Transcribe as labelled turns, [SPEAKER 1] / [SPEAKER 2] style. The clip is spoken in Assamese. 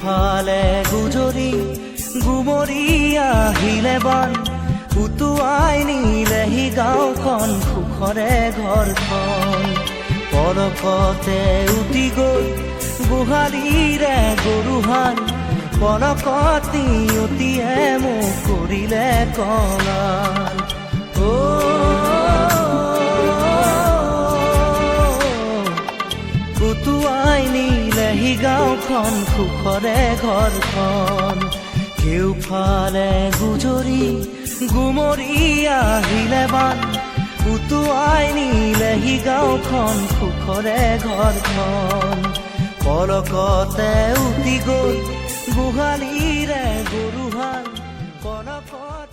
[SPEAKER 1] কেউফালে গুজৰি গুমৰি আহিলে বান উটুৱাই নিলেহি গাঁওখন সুখৰে ঘৰখন পলকতে উটি গ'ল গোহালিৰে গৰুহাল পলকতি উটিয়ে মোক কৰিলে কঙাল উটুৱাই নিলেহি গাঁওখন সুখৰে ঘৰখন কেউফালে গুজৰি গুমৰি আহিলে বান উটুৱাই নিলেহি গাঁওখন সুখৰে ঘৰখন পলকতে উটি গ'ল গোহালিৰে গৰুহাল পলকত